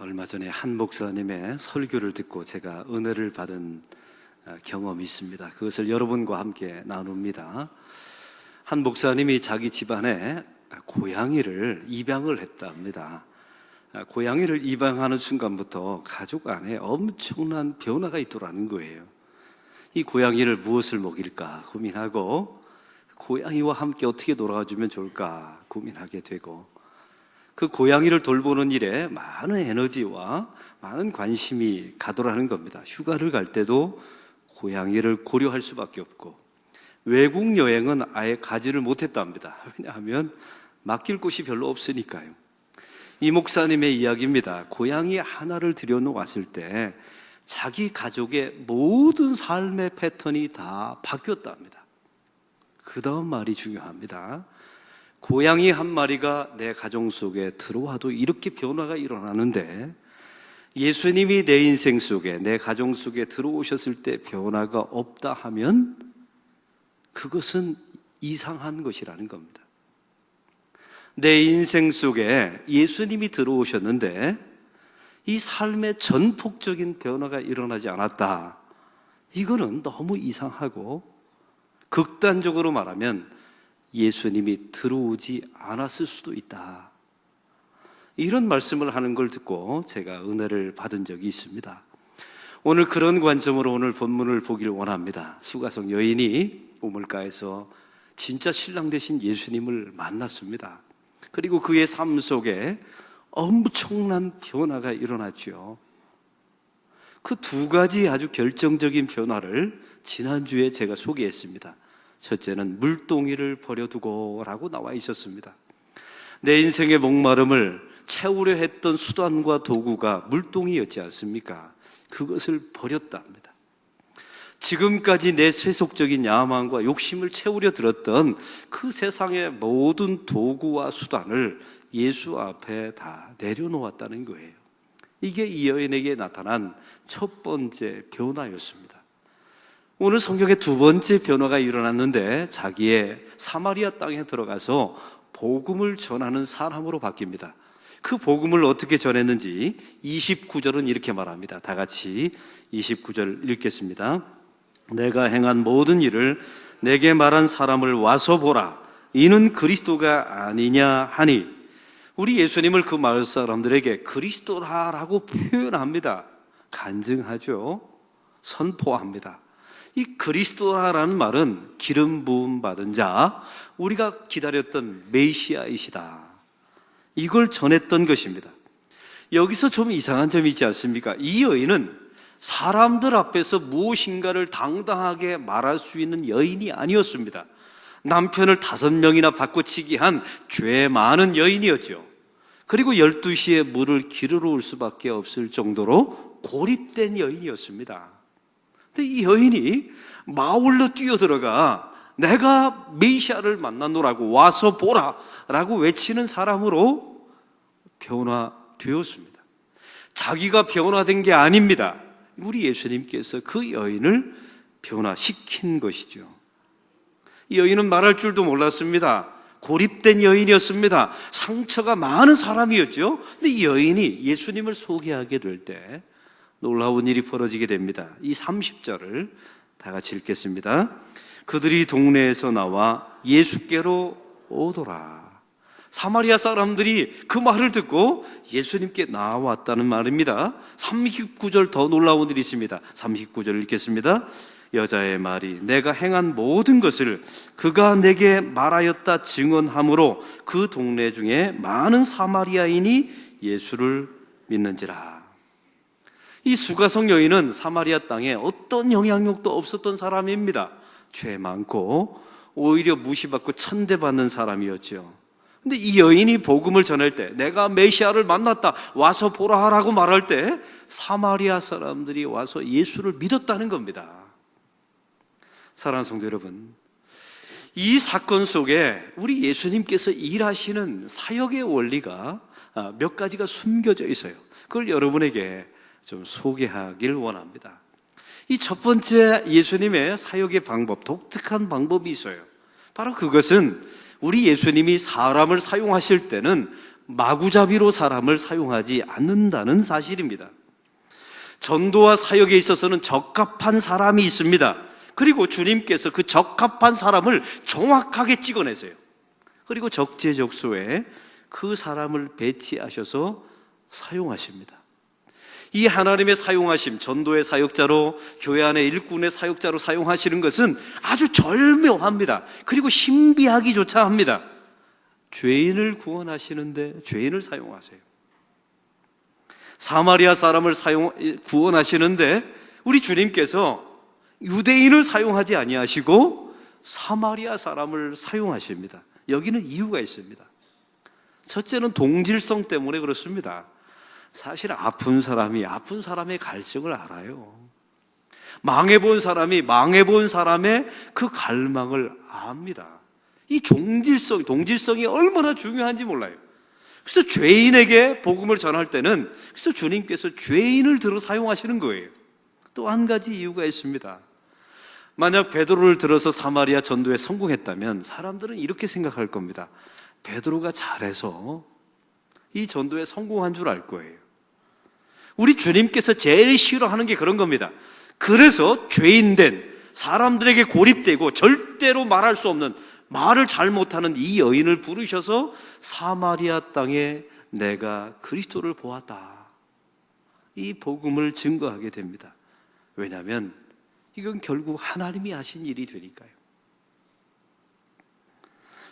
얼마 전에 한 목사님의 설교를 듣고 제가 은혜를 받은 경험이 있습니다. 그것을 여러분과 함께 나눕니다. 한 목사님이 자기 집안에 고양이를 입양을 했답니다. 고양이를 입양하는 순간부터 가족 안에 엄청난 변화가 있더라는 거예요. 이 고양이를 무엇을 먹일까 고민하고, 고양이와 함께 어떻게 놀아주면 좋을까 고민하게 되고, 그 고양이를 돌보는 일에 많은 에너지와 많은 관심이 가더라는 겁니다. 휴가를 갈 때도 고양이를 고려할 수밖에 없고, 외국 여행은 아예 가지를 못했답니다. 왜냐하면 맡길 곳이 별로 없으니까요. 이 목사님의 이야기입니다. 고양이 하나를 들여놓았을 때 자기 가족의 모든 삶의 패턴이 다 바뀌었답니다. 그 다음 말이 중요합니다. 고양이 한 마리가 내 가정 속에 들어와도 이렇게 변화가 일어나는데, 예수님이 내 인생 속에, 내 가정 속에 들어오셨을 때 변화가 없다 하면 그것은 이상한 것이라는 겁니다. 내 인생 속에 예수님이 들어오셨는데 이 삶의 전폭적인 변화가 일어나지 않았다. 이거는 너무 이상하고, 극단적으로 말하면 예수님이 들어오지 않았을 수도 있다. 이런 말씀을 하는 걸 듣고 제가 은혜를 받은 적이 있습니다. 오늘 그런 관점으로 오늘 본문을 보길 원합니다. 수가성 여인이 우물가에서 진짜 신랑 되신 예수님을 만났습니다. 그리고 그의 삶 속에 엄청난 변화가 일어났죠. 그 두 가지 아주 결정적인 변화를 지난주에 제가 소개했습니다. 첫째는 물동이를 버려두고 라고 나와 있었습니다. 내 인생의 목마름을 채우려 했던 수단과 도구가 물동이였지 않습니까? 그것을 버렸답니다. 지금까지 내 세속적인 야망과 욕심을 채우려 들었던 그 세상의 모든 도구와 수단을 예수 앞에 다 내려놓았다는 거예요. 이게 이 여인에게 나타난 첫 번째 변화였습니다. 오늘 성경의 두 번째 변화가 일어났는데, 자기의 사마리아 땅에 들어가서 복음을 전하는 사람으로 바뀝니다. 그 복음을 어떻게 전했는지 29절은 이렇게 말합니다. 다 같이 29절 읽겠습니다. 내가 행한 모든 일을 내게 말한 사람을 와서 보라. 이는 그리스도가 아니냐 하니, 우리 예수님을 그 마을 사람들에게 그리스도라라고 표현합니다. 간증하죠. 선포합니다. 이 그리스도라는 말은 기름 부음 받은 자, 우리가 기다렸던 메시아이시다, 이걸 전했던 것입니다. 여기서 좀 이상한 점이 있지 않습니까? 이 여인은 사람들 앞에서 무엇인가를 당당하게 말할 수 있는 여인이 아니었습니다. 남편을 5명이나 바꿔치기 한 죄 많은 여인이었죠. 그리고 12시에 물을 기르러 올 수밖에 없을 정도로 고립된 여인이었습니다. 근데 이 여인이 마을로 뛰어들어가 내가 메시아를 만나노라고 와서 보라 라고 외치는 사람으로 변화되었습니다. 자기가 변화된 게 아닙니다. 우리 예수님께서 그 여인을 변화시킨 것이죠. 이 여인은 말할 줄도 몰랐습니다. 고립된 여인이었습니다. 상처가 많은 사람이었죠. 근데 이 여인이 예수님을 소개하게 될 때 놀라운 일이 벌어지게 됩니다. 이 30절을 다 같이 읽겠습니다. 그들이 동네에서 나와 예수께로 오더라. 사마리아 사람들이 그 말을 듣고 예수님께 나왔다는 말입니다. 39절 더 놀라운 일이 있습니다. 39절 읽겠습니다. 여자의 말이 내가 행한 모든 것을 그가 내게 말하였다 증언하므로 그 동네 중에 많은 사마리아인이 예수를 믿는지라. 이 수가성 여인은 사마리아 땅에 어떤 영향력도 없었던 사람입니다. 죄 많고 오히려 무시받고 천대받는 사람이었죠. 근데 이 여인이 복음을 전할 때, 내가 메시아를 만났다, 와서 보라 하라고 말할 때 사마리아 사람들이 와서 예수를 믿었다는 겁니다. 사랑하는 성도 여러분, 이 사건 속에 우리 예수님께서 일하시는 사역의 원리가 몇 가지가 숨겨져 있어요. 그걸 여러분에게 좀 소개하길 원합니다. 이 첫 번째 예수님의 사역의 방법, 독특한 방법이 있어요. 바로 그것은 우리 예수님이 사람을 사용하실 때는 마구잡이로 사람을 사용하지 않는다는 사실입니다. 전도와 사역에 있어서는 적합한 사람이 있습니다. 그리고 주님께서 그 적합한 사람을 정확하게 찍어내세요. 그리고 적재적소에 그 사람을 배치하셔서 사용하십니다. 이 하나님의 사용하심, 전도의 사역자로, 교회 안의 일꾼의 사역자로 사용하시는 것은 아주 절묘합니다. 그리고 신비하기조차 합니다. 죄인을 구원하시는데 죄인을 사용하세요. 사마리아 사람을 구원하시는데 우리 주님께서 유대인을 사용하지 아니하시고 사마리아 사람을 사용하십니다. 여기는 이유가 있습니다. 첫째는 동질성 때문에 그렇습니다. 사실 아픈 사람이 아픈 사람의 갈증을 알아요. 망해본 사람이 망해본 사람의 그 갈망을 압니다. 이 동질성이 얼마나 중요한지 몰라요. 그래서 죄인에게 복음을 전할 때는 그래서 주님께서 죄인을 들어 사용하시는 거예요. 또 한 가지 이유가 있습니다. 만약 베드로를 들어서 사마리아 전도에 성공했다면 사람들은 이렇게 생각할 겁니다. 베드로가 잘해서 이 전도에 성공한 줄 알 거예요. 우리 주님께서 제일 싫어하는 게 그런 겁니다. 그래서 죄인된 사람들에게 고립되고 절대로 말할 수 없는 말을 잘 못하는 이 여인을 부르셔서 사마리아 땅에 내가 그리스도를 보았다, 이 복음을 증거하게 됩니다. 왜냐하면 이건 결국 하나님이 하신 일이 되니까요.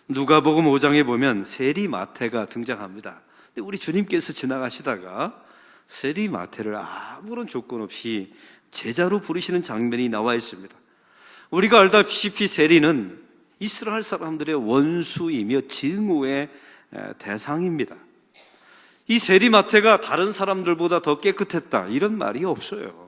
누가복음 5장에 보면 세리마태가 등장합니다. 근데 우리 주님께서 지나가시다가 세리마태를 아무런 조건 없이 제자로 부르시는 장면이 나와 있습니다. 우리가 알다시피 세리는 이스라엘 사람들의 원수이며 증오의 대상입니다. 이 세리마태가 다른 사람들보다 더 깨끗했다 이런 말이 없어요.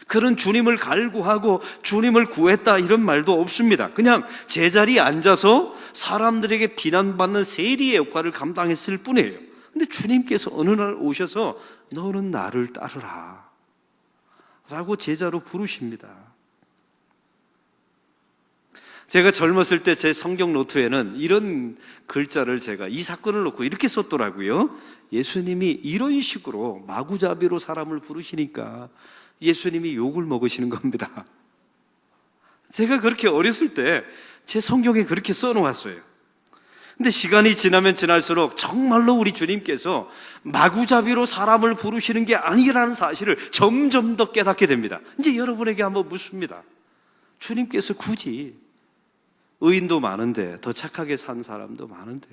그런 주님을 갈구하고 주님을 구했다 이런 말도 없습니다. 그냥 제자리에 앉아서 사람들에게 비난받는 세리의 역할을 감당했을 뿐이에요. 근데 주님께서 어느 날 오셔서 너는 나를 따르라 라고 제자로 부르십니다. 제가 젊었을 때 제 성경 노트에는 이런 글자를 제가 이 사건을 놓고 이렇게 썼더라고요. 예수님이 이런 식으로 마구잡이로 사람을 부르시니까 예수님이 욕을 먹으시는 겁니다. 제가 그렇게 어렸을 때 제 성경에 그렇게 써놓았어요. 근데 시간이 지나면 지날수록 정말로 우리 주님께서 마구잡이로 사람을 부르시는 게 아니라는 사실을 점점 더 깨닫게 됩니다. 이제 여러분에게 한번 묻습니다. 주님께서 굳이 의인도 많은데 더 착하게 산 사람도 많은데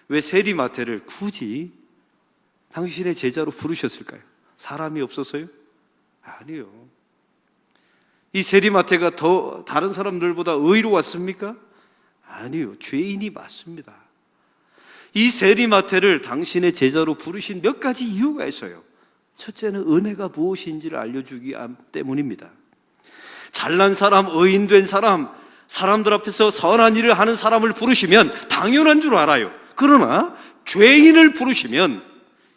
왜 세리마태를 굳이 당신의 제자로 부르셨을까요? 사람이 없어서요? 아니요. 이 세리마태가 더 다른 사람들보다 의로웠습니까? 아니요. 죄인이 맞습니다. 이 세리마태를 당신의 제자로 부르신 몇 가지 이유가 있어요. 첫째는 은혜가 무엇인지를 알려주기 때문입니다. 잘난 사람, 의인된 사람, 사람들 앞에서 선한 일을 하는 사람을 부르시면 당연한 줄 알아요. 그러나 죄인을 부르시면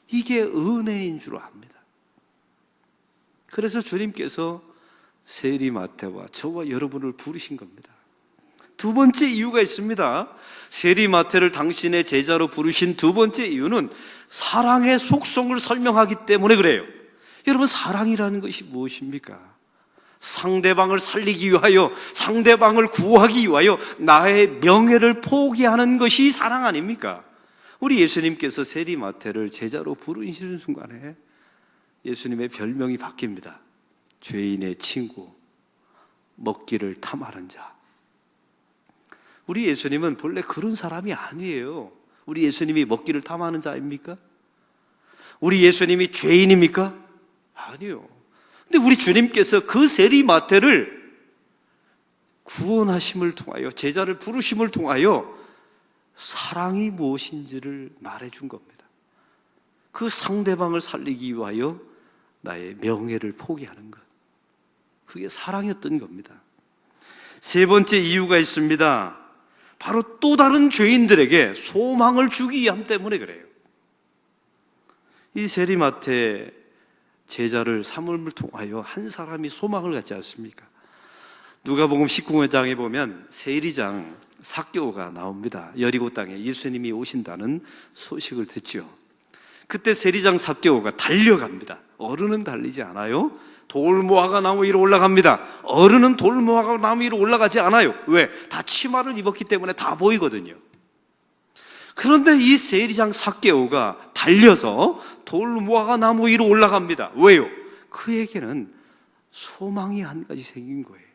이게 은혜인 줄 압니다. 그래서 주님께서 세리마태와 저와 여러분을 부르신 겁니다. 두 번째 이유가 있습니다. 세리마태를 당신의 제자로 부르신 두 번째 이유는 사랑의 속성을 설명하기 때문에 그래요. 여러분, 사랑이라는 것이 무엇입니까? 상대방을 살리기 위하여, 상대방을 구하기 위하여 나의 명예를 포기하는 것이 사랑 아닙니까? 우리 예수님께서 세리마태를 제자로 부르시는 순간에 예수님의 별명이 바뀝니다. 죄인의 친구, 먹기를 탐하는 자. 우리 예수님은 본래 그런 사람이 아니에요. 우리 예수님이 먹기를 탐하는 자입니까? 우리 예수님이 죄인입니까? 아니요. 근데 우리 주님께서 그 세리마태를 구원하심을 통하여, 제자를 부르심을 통하여 사랑이 무엇인지를 말해준 겁니다. 그 상대방을 살리기 위하여 나의 명예를 포기하는 것, 그게 사랑이었던 겁니다. 세 번째 이유가 있습니다. 바로 또 다른 죄인들에게 소망을 주기 위함 때문에 그래요. 이 세리마태 제자를 삼음을 통하여 한 사람이 소망을 갖지 않습니까? 누가복음 19장에 보면 세리장 삭개오가 나옵니다. 여리고 땅에 예수님이 오신다는 소식을 듣죠. 그때 세리장 삭개오가 달려갑니다. 어른은 달리지 않아요. 돌 모아가 나무 위로 올라갑니다. 어른은 돌 모아가 나무 위로 올라가지 않아요. 왜? 다 치마를 입었기 때문에 다 보이거든요. 그런데 이 세리장 삭개오가 달려서 돌 모아가 나무 위로 올라갑니다. 왜요? 그에게는 소망이 한 가지 생긴 거예요.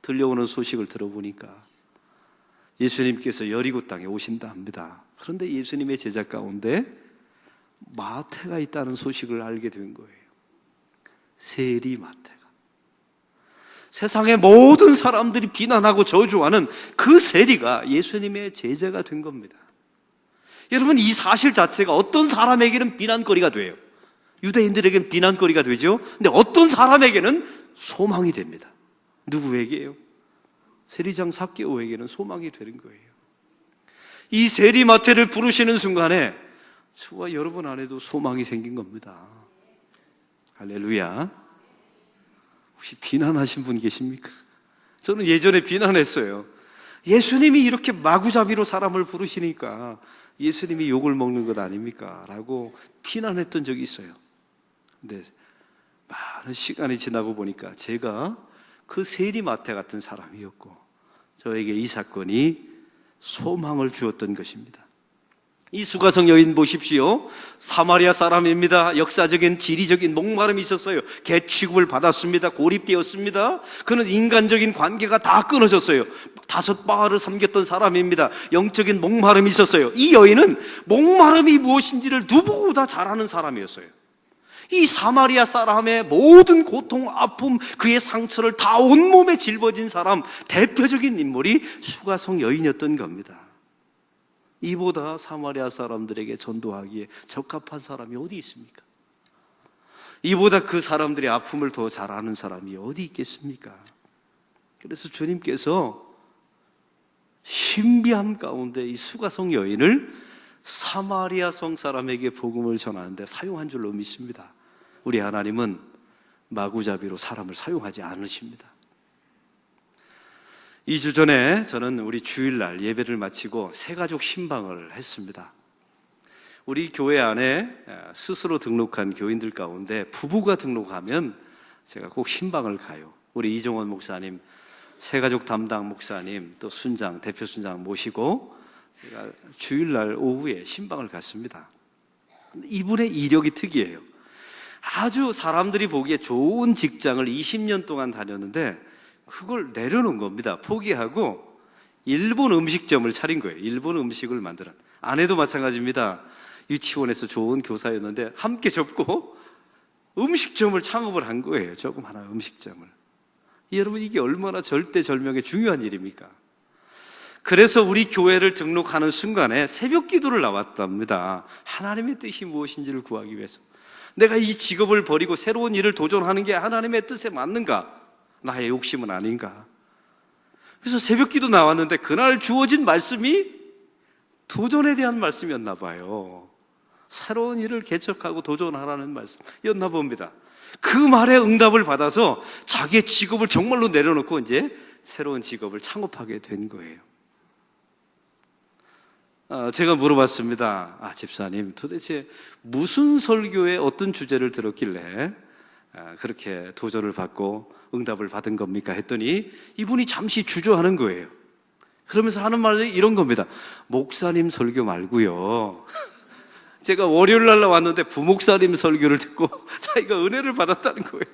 들려오는 소식을 들어보니까 예수님께서 여리고 땅에 오신다 합니다. 그런데 예수님의 제자 가운데 마태가 있다는 소식을 알게 된 거예요. 세리 마태가. 세상의 모든 사람들이 비난하고 저주하는 그 세리가 예수님의 제자가 된 겁니다. 여러분, 이 사실 자체가 어떤 사람에게는 비난거리가 돼요. 유대인들에게는 비난거리가 되죠. 근데 어떤 사람에게는 소망이 됩니다. 누구에게요? 세리장 삭개오에게는 소망이 되는 거예요. 이 세리 마태를 부르시는 순간에 저와 여러분 안에도 소망이 생긴 겁니다. 할렐루야. 혹시 비난하신 분 계십니까? 저는 예전에 비난했어요. 예수님이 이렇게 마구잡이로 사람을 부르시니까 예수님이 욕을 먹는 것 아닙니까? 라고 비난했던 적이 있어요. 근데 많은 시간이 지나고 보니까 제가 그 세리마태 같은 사람이었고 저에게 이 사건이 소망을 주었던 것입니다. 이 수가성 여인 보십시오. 사마리아 사람입니다. 역사적인 지리적인 목마름이 있었어요. 개 취급을 받았습니다. 고립되었습니다. 그는 인간적인 관계가 다 끊어졌어요. 5바알을 섬겼던 사람입니다. 영적인 목마름이 있었어요. 이 여인은 목마름이 무엇인지를 누구보다 잘 아는 사람이었어요. 이 사마리아 사람의 모든 고통, 아픔, 그의 상처를 다 온몸에 짊어진 사람, 대표적인 인물이 수가성 여인이었던 겁니다. 이보다 사마리아 사람들에게 전도하기에 적합한 사람이 어디 있습니까? 이보다 그 사람들의 아픔을 더 잘 아는 사람이 어디 있겠습니까? 그래서 주님께서 신비함 가운데 이 수가성 여인을 사마리아 성 사람에게 복음을 전하는데 사용한 줄로 믿습니다. 우리 하나님은 마구잡이로 사람을 사용하지 않으십니다. 2주 전에 저는 우리 주일날 예배를 마치고 새가족 신방을 했습니다. 우리 교회 안에 스스로 등록한 교인들 가운데 부부가 등록하면 제가 꼭 신방을 가요. 우리 이종원 목사님, 새가족 담당 목사님, 또 순장, 대표 순장 모시고 제가 주일날 오후에 신방을 갔습니다. 이분의 이력이 특이해요. 아주 사람들이 보기에 좋은 직장을 20년 동안 다녔는데 그걸 내려놓은 겁니다. 포기하고 일본 음식점을 차린 거예요. 일본 음식을 만드는. 아내도 마찬가지입니다. 유치원에서 좋은 교사였는데 함께 접고 음식점을 창업을 한 거예요. 조금 하나 음식점을. 여러분, 이게 얼마나 절대절명의 중요한 일입니까? 그래서 우리 교회를 등록하는 순간에 새벽 기도를 나왔답니다. 하나님의 뜻이 무엇인지를 구하기 위해서. 내가 이 직업을 버리고 새로운 일을 도전하는 게 하나님의 뜻에 맞는가? 나의 욕심은 아닌가? 그래서 새벽 기도 나왔는데 그날 주어진 말씀이 도전에 대한 말씀이었나 봐요. 새로운 일을 개척하고 도전하라는 말씀이었나 봅니다. 그 말에 응답을 받아서 자기의 직업을 정말로 내려놓고 이제 새로운 직업을 창업하게 된 거예요. 제가 물어봤습니다. 집사님, 도대체 무슨 설교에 어떤 주제를 들었길래 그렇게 도전을 받고 응답을 받은 겁니까? 했더니 이분이 잠시 주저하는 거예요. 그러면서 하는 말이 이런 겁니다. 목사님 설교 말고요. 제가 월요일 날 왔는데 부목사님 설교를 듣고 자기가 은혜를 받았다는 거예요.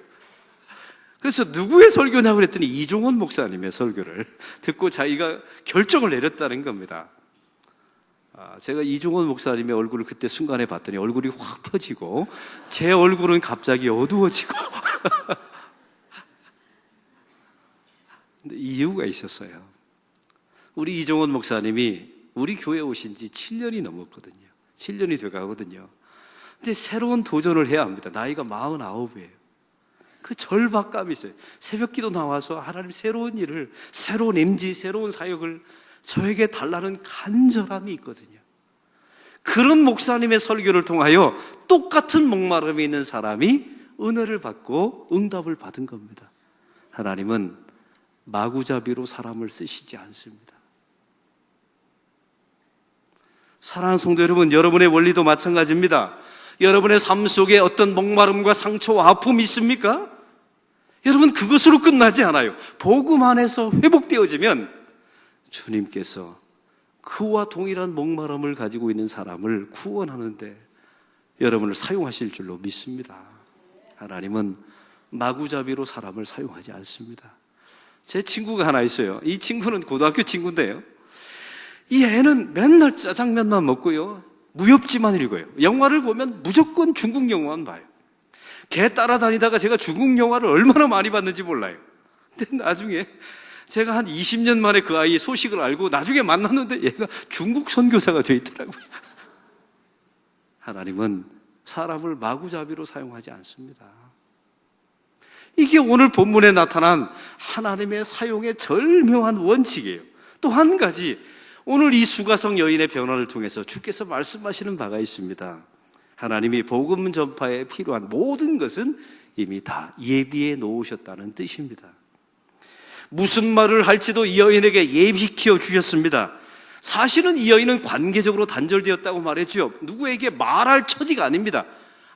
그래서 누구의 설교냐고 그랬더니 이종원 목사님의 설교를 듣고 자기가 결정을 내렸다는 겁니다. 제가 이종원 목사님의 얼굴을 그때 순간에 봤더니 얼굴이 확 펴지고 제 얼굴은 갑자기 어두워지고 근데 이유가 있었어요. 우리 이종원 목사님이 우리 교회에 오신 지 7년이 넘었거든요. 7년이 돼가거든요. 근데 새로운 도전을 해야 합니다. 나이가 49이에요. 그 절박감이 있어요. 새벽 기도 나와서 하나님 새로운 일을, 새로운 임지, 새로운 사역을 저에게 달라는 간절함이 있거든요. 그런 목사님의 설교를 통하여 똑같은 목마름이 있는 사람이 은혜를 받고 응답을 받은 겁니다. 하나님은 마구잡이로 사람을 쓰시지 않습니다. 사랑하는 성도 여러분, 여러분의 원리도 마찬가지입니다. 여러분의 삶 속에 어떤 목마름과 상처와 아픔이 있습니까? 여러분, 그것으로 끝나지 않아요. 복음 안에서 회복되어지면 주님께서 그와 동일한 목마름을 가지고 있는 사람을 구원하는데 여러분을 사용하실 줄로 믿습니다. 하나님은 마구잡이로 사람을 사용하지 않습니다. 제 친구가 하나 있어요. 이 친구는 고등학교 친구인데요, 이 애는 맨날 짜장면만 먹고요, 무협지만 읽어요. 영화를 보면 무조건 중국 영화만 봐요. 걔 따라다니다가 제가 중국 영화를 얼마나 많이 봤는지 몰라요. 근데 나중에 제가 한 20년 만에 그 아이의 소식을 알고 나중에 만났는데 얘가 중국 선교사가 돼 있더라고요. 하나님은 사람을 마구잡이로 사용하지 않습니다. 이게 오늘 본문에 나타난 하나님의 사용의 절묘한 원칙이에요. 또 한 가지, 오늘 이 수가성 여인의 변화를 통해서 주께서 말씀하시는 바가 있습니다. 하나님이 복음 전파에 필요한 모든 것은 이미 다 예비해 놓으셨다는 뜻입니다. 무슨 말을 할지도 이 여인에게 예비시켜 주셨습니다. 사실은 이 여인은 관계적으로 단절되었다고 말했죠. 누구에게 말할 처지가 아닙니다.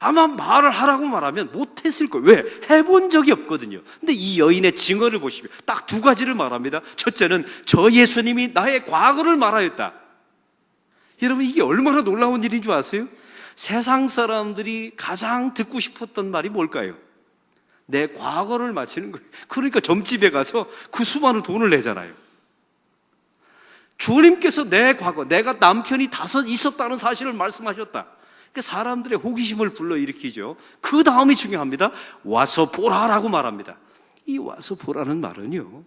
아마 말을 하라고 말하면 못했을 거예요. 왜? 해본 적이 없거든요. 근데 이 여인의 증언을 보시면 딱 두 가지를 말합니다. 첫째는 저 예수님이 나의 과거를 말하였다. 여러분, 이게 얼마나 놀라운 일인 줄 아세요? 세상 사람들이 가장 듣고 싶었던 말이 뭘까요? 내 과거를 맞히는 거예요. 그러니까 점집에 가서 그 수많은 돈을 내잖아요. 주님께서 내 과거, 내가 남편이 5 있었다는 사실을 말씀하셨다. 사람들의 호기심을 불러일으키죠. 그 다음이 중요합니다. 와서 보라라고 말합니다. 이 와서 보라는 말은요,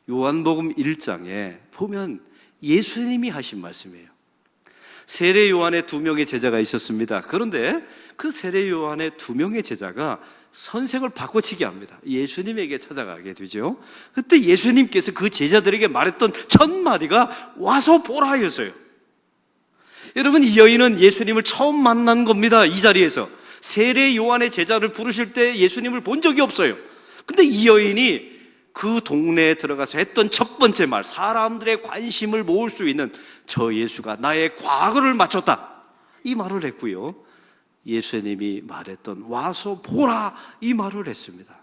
요한복음 1장에 보면 예수님이 하신 말씀이에요. 세례 요한의 2명의 제자가 있었습니다. 그런데 그 세례 요한의 2명의 제자가 선생을 바꿔치기 합니다. 예수님에게 찾아가게 되죠. 그때 예수님께서 그 제자들에게 말했던 첫 마디가 와서 보라였어요. 여러분, 이 여인은 예수님을 처음 만난 겁니다. 이 자리에서 세례 요한의 제자를 부르실 때 예수님을 본 적이 없어요. 근데 이 여인이 그 동네에 들어가서 했던 첫 번째 말, 사람들의 관심을 모을 수 있는 저 예수가 나의 과거를 맞췄다, 이 말을 했고요, 예수님이 말했던 와서 보라, 이 말을 했습니다.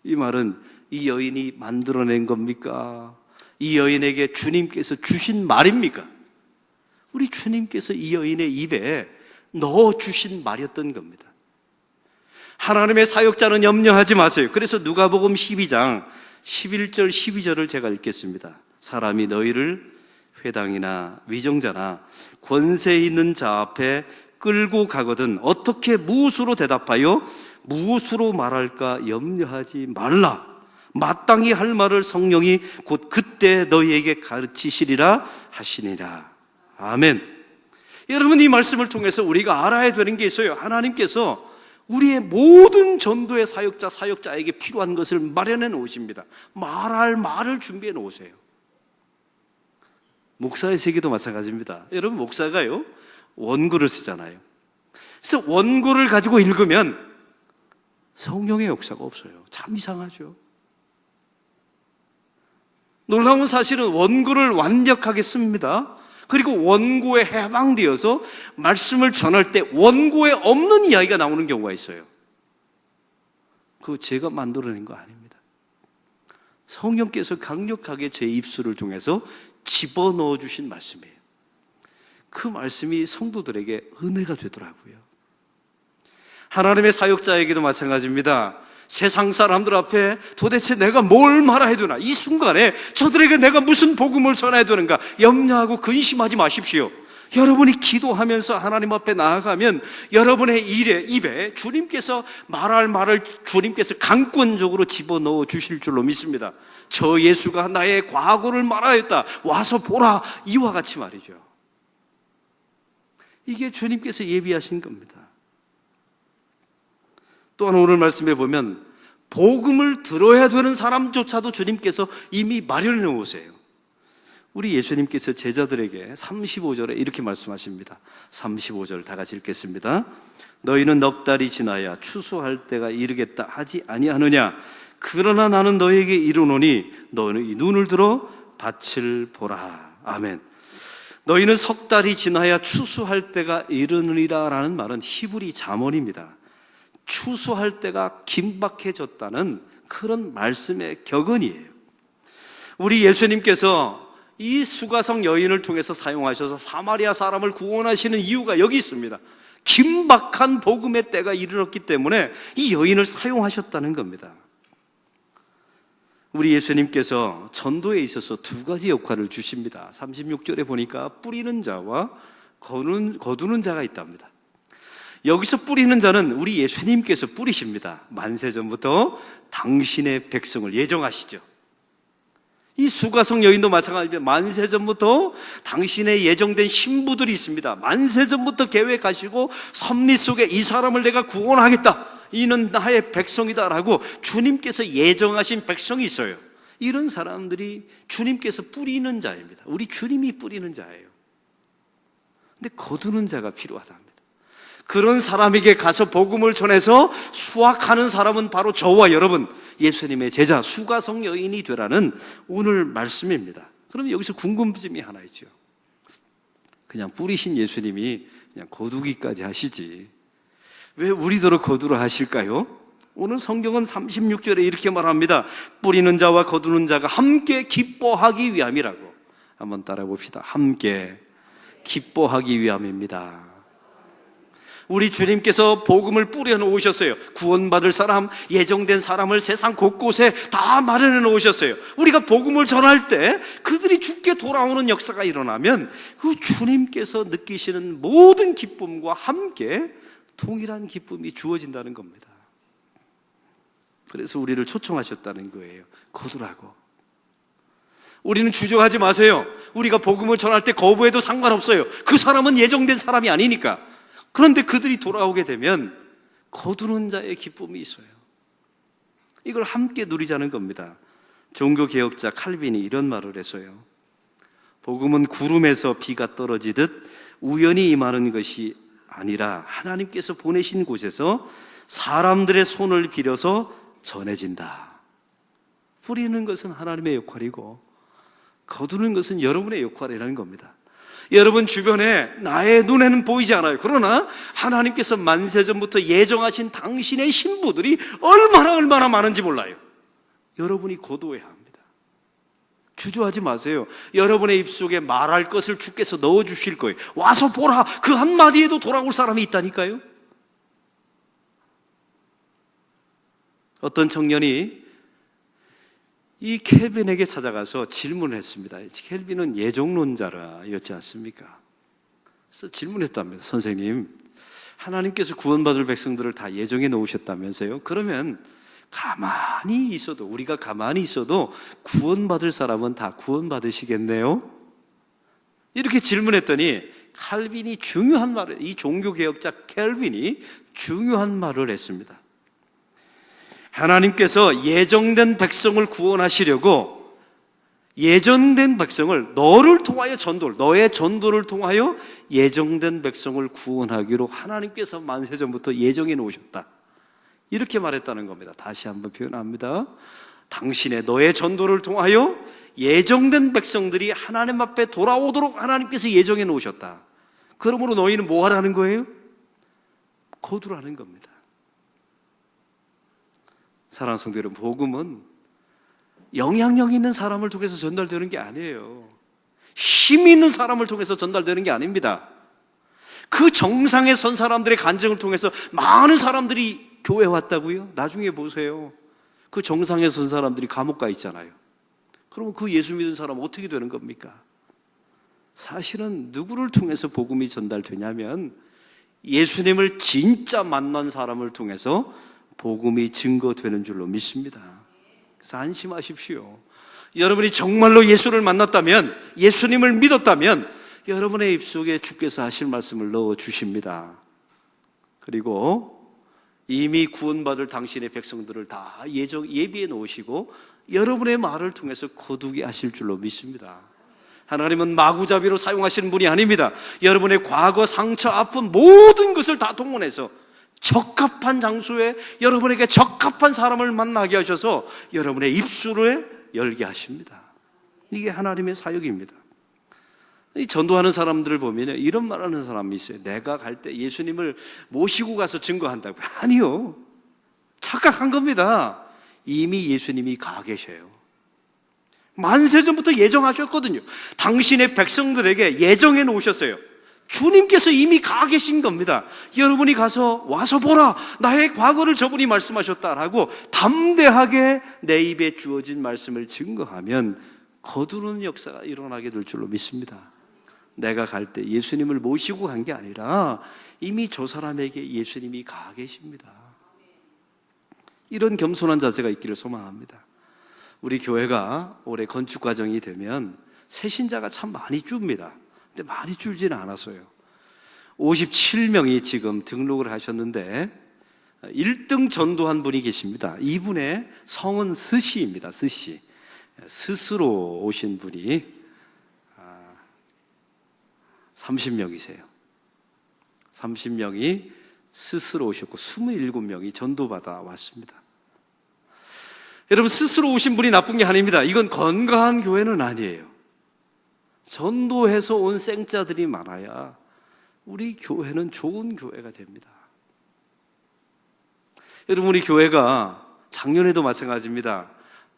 이 말은 이 여인이 만들어낸 겁니까? 이 여인에게 주님께서 주신 말입니까? 우리 주님께서 이 여인의 입에 넣어주신 말이었던 겁니다. 하나님의 사역자는 염려하지 마세요. 그래서 누가복음 12장 11절 12절을 제가 읽겠습니다. 사람이 너희를 회당이나 위정자나 권세 있는 자 앞에 끌고 가거든 어떻게 무엇으로 대답하여 무엇으로 말할까 염려하지 말라. 마땅히 할 말을 성령이 곧 그때 너희에게 가르치시리라 하시니라. 아멘. 여러분, 이 말씀을 통해서 우리가 알아야 되는 게 있어요. 하나님께서 우리의 모든 전도의 사역자에게 필요한 것을 마련해 놓으십니다. 말할 말을 준비해 놓으세요. 목사의 세계도 마찬가지입니다. 여러분, 목사가요, 원고를 쓰잖아요. 그래서 원고를 가지고 읽으면 성령의 역사가 없어요. 참 이상하죠. 놀라운 사실은 원고를 완벽하게 씁니다. 그리고 원고에 해방되어서 말씀을 전할 때 원고에 없는 이야기가 나오는 경우가 있어요. 그거 제가 만들어낸 거 아닙니다. 성령께서 강력하게 제 입술을 통해서 집어넣어 주신 말씀이에요. 그 말씀이 성도들에게 은혜가 되더라고요. 하나님의 사역자에게도 마찬가지입니다. 세상 사람들 앞에 도대체 내가 뭘 말해야 되나, 이 순간에 저들에게 내가 무슨 복음을 전해야 되는가 염려하고 근심하지 마십시오. 여러분이 기도하면서 하나님 앞에 나아가면 여러분의 입에 주님께서 말할 말을 주님께서 강권적으로 집어넣어 주실 줄로 믿습니다. 저 예수가 나의 과거를 말하였다, 와서 보라, 이와 같이 말이죠. 이게 주님께서 예비하신 겁니다. 또한 오늘 말씀에 보면 복음을 들어야 되는 사람조차도 주님께서 이미 마련해 놓으세요. 우리 예수님께서 제자들에게 35절에 이렇게 말씀하십니다. 35절 다 같이 읽겠습니다. 너희는 넉 달이 지나야 추수할 때가 이르겠다 하지 아니하느냐? 그러나 나는 너에게 이르노니 너희 눈을 들어 밭을 보라. 아멘. 너희는 석 달이 지나야 추수할 때가 이르느니라 라는 말은 히브리 잠언입니다. 추수할 때가 긴박해졌다는 그런 말씀의 격언이에요. 우리 예수님께서 이 수가성 여인을 통해서 사용하셔서 사마리아 사람을 구원하시는 이유가 여기 있습니다. 긴박한 복음의 때가 이르렀기 때문에 이 여인을 사용하셨다는 겁니다. 우리 예수님께서 전도에 있어서 두 가지 역할을 주십니다. 36절에 보니까 뿌리는 자와 거두는 자가 있답니다. 여기서 뿌리는 자는 우리 예수님께서 뿌리십니다. 만세전부터 당신의 백성을 예정하시죠. 이 수가성 여인도 마찬가지입니다. 만세전부터 당신의 예정된 신부들이 있습니다. 만세전부터 계획하시고 섭리 속에 이 사람을 내가 구원하겠다, 이는 나의 백성이다라고 주님께서 예정하신 백성이 있어요. 이런 사람들이 주님께서 뿌리는 자입니다. 우리 주님이 뿌리는 자예요. 근데 거두는 자가 필요하답니다. 그런 사람에게 가서 복음을 전해서 수확하는 사람은 바로 저와 여러분, 예수님의 제자 수가성 여인이 되라는 오늘 말씀입니다. 그럼 여기서 궁금증이 하나 있죠. 그냥 뿌리신 예수님이 그냥 거두기까지 하시지 왜 우리더러 거두라 하실까요? 오늘 성경은 36절에 이렇게 말합니다. 뿌리는 자와 거두는 자가 함께 기뻐하기 위함이라고. 한번 따라 봅시다. 함께 기뻐하기 위함입니다. 우리 주님께서 복음을 뿌려 놓으셨어요. 구원받을 사람, 예정된 사람을 세상 곳곳에 다 마련해 놓으셨어요. 우리가 복음을 전할 때 그들이 주께 돌아오는 역사가 일어나면 그 주님께서 느끼시는 모든 기쁨과 함께 동일한 기쁨이 주어진다는 겁니다. 그래서 우리를 초청하셨다는 거예요. 거두라고. 우리는 주저하지 마세요. 우리가 복음을 전할 때 거부해도 상관없어요. 그 사람은 예정된 사람이 아니니까. 그런데 그들이 돌아오게 되면 거두는 자의 기쁨이 있어요. 이걸 함께 누리자는 겁니다. 종교개혁자 칼빈이 이런 말을 했어요. 복음은 구름에서 비가 떨어지듯 우연히 임하는 것이 아니라 하나님께서 보내신 곳에서 사람들의 손을 빌어서 전해진다. 뿌리는 것은 하나님의 역할이고 거두는 것은 여러분의 역할이라는 겁니다. 여러분 주변에 나의 눈에는 보이지 않아요. 그러나 하나님께서 만세전부터 예정하신 당신의 신부들이 얼마나 많은지 몰라요. 여러분이 거두어야 합니다. 주저하지 마세요. 여러분의 입속에 말할 것을 주께서 넣어주실 거예요. 와서 보라. 그 한마디에도 돌아올 사람이 있다니까요. 어떤 청년이 이 켈빈에게 찾아가서 질문을 했습니다. 켈빈은 예정론자였지 않습니까? 그래서 질문했답니다. 선생님, 하나님께서 구원받을 백성들을 다 예정해 놓으셨다면서요? 그러면 가만히 있어도, 우리가 가만히 있어도 구원받을 사람은 다 구원받으시겠네요? 이렇게 질문했더니 칼빈이 중요한 말을, 이 종교개혁자 켈빈이 중요한 말을 했습니다. 하나님께서 예정된 백성을 구원하시려고 예정된 백성을 너를 통하여 너의 전도를 통하여 예정된 백성을 구원하기로 하나님께서 만세전부터 예정해 놓으셨다. 이렇게 말했다는 겁니다. 다시 한번 표현합니다. 너의 전도를 통하여 예정된 백성들이 하나님 앞에 돌아오도록 하나님께서 예정해 놓으셨다. 그러므로 너희는 뭐 하라는 거예요? 거두라는 겁니다. 사랑하는 성도 여러분, 복음은 영향력 있는 사람을 통해서 전달되는 게 아니에요. 힘 있는 사람을 통해서 전달되는 게 아닙니다. 그 정상에 선 사람들의 간증을 통해서 많은 사람들이 교회에 왔다고요? 나중에 보세요. 그 정상에 선 사람들이 감옥 가 있잖아요. 그러면 그 예수 믿은 사람은 어떻게 되는 겁니까? 사실은 누구를 통해서 복음이 전달되냐면 예수님을 진짜 만난 사람을 통해서 복음이 증거되는 줄로 믿습니다. 그래서 안심하십시오. 여러분이 정말로 예수를 만났다면, 예수님을 믿었다면 여러분의 입속에 주께서 하실 말씀을 넣어주십니다. 그리고 이미 구원받을 당신의 백성들을 다 예비해 놓으시고 여러분의 말을 통해서 거두게 하실 줄로 믿습니다. 하나님은 마구잡이로 사용하시는 분이 아닙니다. 여러분의 과거, 상처, 아픔 모든 것을 다 동원해서 적합한 장소에 여러분에게 적합한 사람을 만나게 하셔서 여러분의 입술을 열게 하십니다. 이게 하나님의 사역입니다. 이 전도하는 사람들을 보면 이런 말하는 사람이 있어요. 내가 갈 때 예수님을 모시고 가서 증거한다고요. 아니요, 착각한 겁니다. 이미 예수님이 가 계셔요. 만세전부터 예정하셨거든요. 당신의 백성들에게 예정해 놓으셨어요. 주님께서 이미 가 계신 겁니다. 여러분이 가서 와서 보라, 나의 과거를 저분이 말씀하셨다라고 담대하게 내 입에 주어진 말씀을 증거하면 거두는 역사가 일어나게 될 줄로 믿습니다. 내가 갈 때 예수님을 모시고 간 게 아니라 이미 저 사람에게 예수님이 가 계십니다. 이런 겸손한 자세가 있기를 소망합니다. 우리 교회가 올해 건축 과정이 되면 새신자가 참 많이 줍니다. 근데 많이 줄지는 않았어요. 57명이 지금 등록을 하셨는데 1등 전도한 분이 계십니다. 이분의 성은 스시입니다. 스시. 스스로 오신 분이 30명이세요. 30명이 스스로 오셨고 27명이 전도받아 왔습니다. 여러분, 스스로 오신 분이 나쁜 게 아닙니다. 이건 건강한 교회는 아니에요. 전도해서 온 생자들이 많아야 우리 교회는 좋은 교회가 됩니다. 여러분, 우리 교회가 작년에도 마찬가지입니다.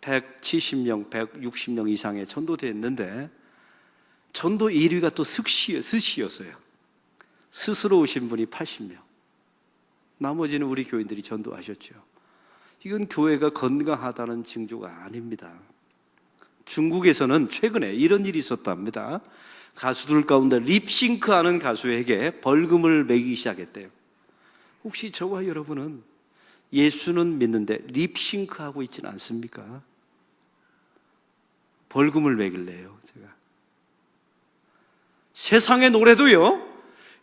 170명, 160명 이상의 전도됐는데 전도 1위가 또 스시였어요. 스스로 오신 분이 80명. 나머지는 우리 교인들이 전도하셨죠. 이건 교회가 건강하다는 징조가 아닙니다. 중국에서는 최근에 이런 일이 있었답니다. 가수들 가운데 립싱크하는 가수에게 벌금을 매기기 시작했대요. 혹시 저와 여러분은 예수는 믿는데 립싱크하고 있지는 않습니까? 벌금을 매길래요, 제가. 세상의 노래도요,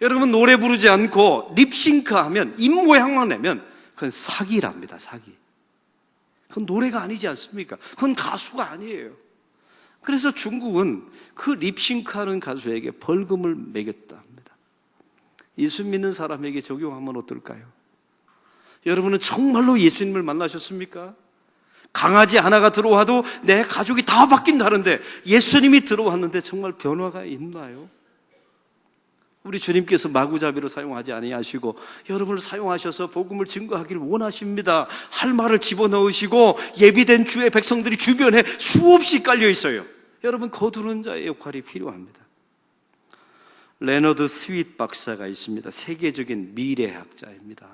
여러분 노래 부르지 않고 립싱크하면 입모양만 내면 그건 사기랍니다. 사기. 그건 노래가 아니지 않습니까? 그건 가수가 아니에요. 그래서 중국은 그 립싱크하는 가수에게 벌금을 매겼다 합니다. 예수 믿는 사람에게 적용하면 어떨까요? 여러분은 정말로 예수님을 만나셨습니까? 강아지 하나가 들어와도 내 가족이 다 바뀐다는데 예수님이 들어왔는데 정말 변화가 있나요? 우리 주님께서 마구잡이로 사용하지 아니하시고 여러분을 사용하셔서 복음을 증거하기를 원하십니다. 할 말을 집어넣으시고 예비된 주의 백성들이 주변에 수없이 깔려 있어요. 여러분, 거두는 자의 역할이 필요합니다. 레너드 스윗 박사가 있습니다. 세계적인 미래학자입니다.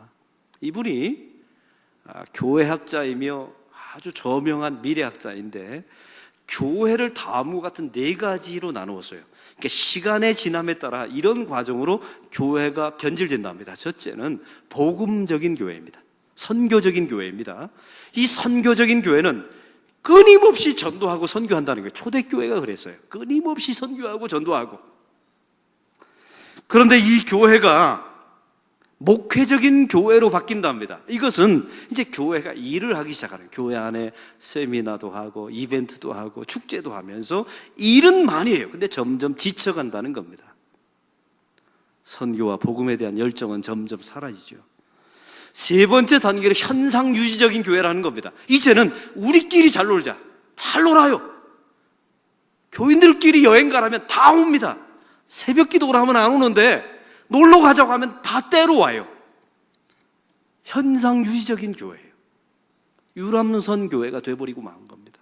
이분이 교회학자이며 아주 저명한 미래학자인데 교회를 다음과 같은 4가지로 나누었어요. 그러니까 시간의 지남에 따라 이런 과정으로 교회가 변질된답니다. 첫째는 복음적인 교회입니다. 선교적인 교회입니다. 이 선교적인 교회는 끊임없이 전도하고 선교한다는 거예요. 초대교회가 그랬어요. 끊임없이 선교하고 전도하고. 그런데 이 교회가 목회적인 교회로 바뀐답니다. 이것은 이제 교회가 일을 하기 시작하는, 교회 안에 세미나도 하고 이벤트도 하고 축제도 하면서 일은 많이 해요. 근데 점점 지쳐간다는 겁니다. 선교와 복음에 대한 열정은 점점 사라지죠. 세 번째 단계는 현상 유지적인 교회라는 겁니다. 이제는 우리끼리 잘 놀자, 잘 놀아요. 교인들끼리 여행 가라면 다 옵니다. 새벽 기도를 하면 안 오는데 놀러 가자고 하면 다 때로 와요. 현상 유지적인 교회예요. 유람선 교회가 돼버리고 만 겁니다.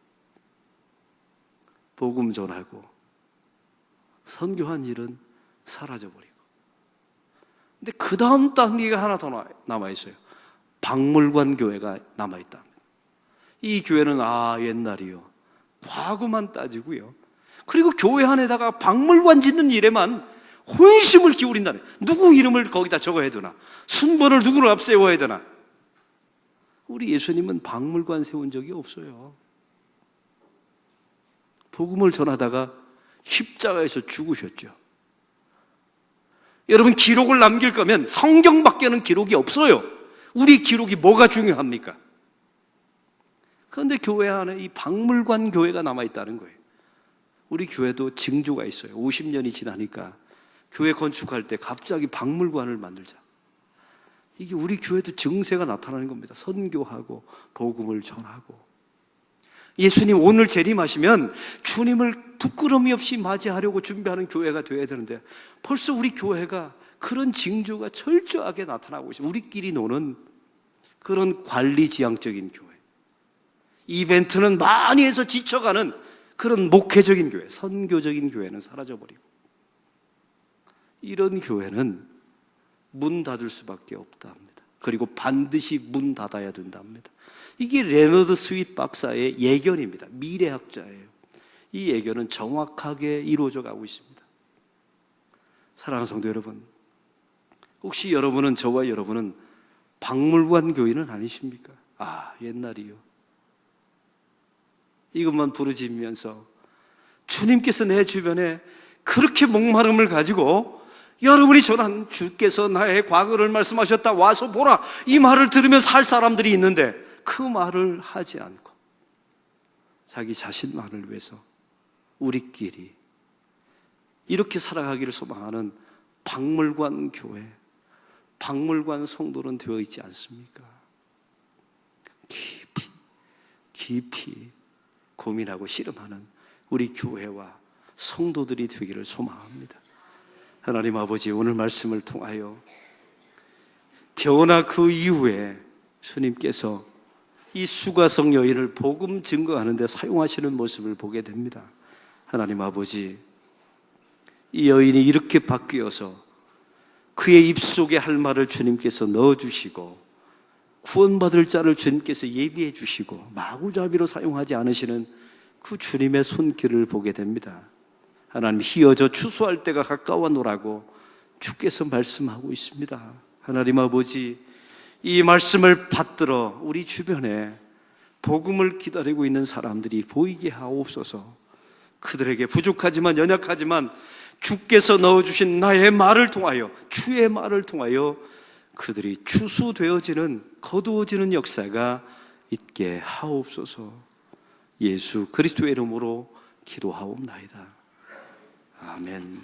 복음 전하고 선교한 일은 사라져버리고. 근데 그 다음 단계가 하나 더 남아있어요. 박물관 교회가 남아있다. 이 교회는 옛날이요, 과거만 따지고요, 그리고 교회 안에다가 박물관 짓는 일에만 혼심을 기울인다네. 누구 이름을 거기다 적어야 되나? 순번을 누구를 앞세워야 되나? 우리 예수님은 박물관 세운 적이 없어요. 복음을 전하다가 십자가에서 죽으셨죠. 여러분, 기록을 남길 거면 성경밖에는 기록이 없어요. 우리 기록이 뭐가 중요합니까? 그런데 교회 안에 이 박물관 교회가 남아있다는 거예요. 우리 교회도 징조가 있어요. 50년이 지나니까 교회 건축할 때 갑자기 박물관을 만들자. 이게 우리 교회도 증세가 나타나는 겁니다. 선교하고 복음을 전하고. 예수님 오늘 재림하시면 주님을 부끄러움이 없이 맞이하려고 준비하는 교회가 되어야 되는데 벌써 우리 교회가 그런 징조가 철저하게 나타나고 있습니다. 우리끼리 노는 그런 관리지향적인 교회, 이벤트는 많이 해서 지쳐가는 그런 목회적인 교회, 선교적인 교회는 사라져버리고, 이런 교회는 문 닫을 수밖에 없다 합니다. 그리고 반드시 문 닫아야 된다 합니다. 이게 레너드 스윗 박사의 예견입니다. 미래학자예요. 이 예견은 정확하게 이루어져 가고 있습니다. 사랑하는 성도 여러분, 혹시 여러분은, 저와 여러분은 박물관 교인은 아니십니까? 옛날이요. 이것만 부르짖으면서 주님께서 내 주변에 그렇게 목마름을 가지고 여러분이 전한 주께서 나의 과거를 말씀하셨다, 와서 보라, 이 말을 들으면 살 사람들이 있는데 그 말을 하지 않고 자기 자신만을 위해서 우리끼리 이렇게 살아가기를 소망하는 박물관 교회, 박물관 성도는 되어 있지 않습니까? 깊이 고민하고 씨름하는 우리 교회와 성도들이 되기를 소망합니다. 하나님 아버지, 오늘 말씀을 통하여 겨우나 그 이후에 주님께서 이 수가성 여인을 복음 증거하는 데 사용하시는 모습을 보게 됩니다. 하나님 아버지, 이 여인이 이렇게 바뀌어서 그의 입속에 할 말을 주님께서 넣어주시고 구원받을 자를 주님께서 예비해 주시고 마구잡이로 사용하지 않으시는 그 주님의 손길을 보게 됩니다. 하나님, 희어져 추수할 때가 가까워노라고 주께서 말씀하고 있습니다. 하나님 아버지, 이 말씀을 받들어 우리 주변에 복음을 기다리고 있는 사람들이 보이게 하옵소서. 그들에게 부족하지만 연약하지만 주께서 넣어주신 나의 말을 통하여, 주의 말을 통하여 그들이 추수되어지는, 거두어지는 역사가 있게 하옵소서. 예수 그리스도의 이름으로 기도하옵나이다. 아멘.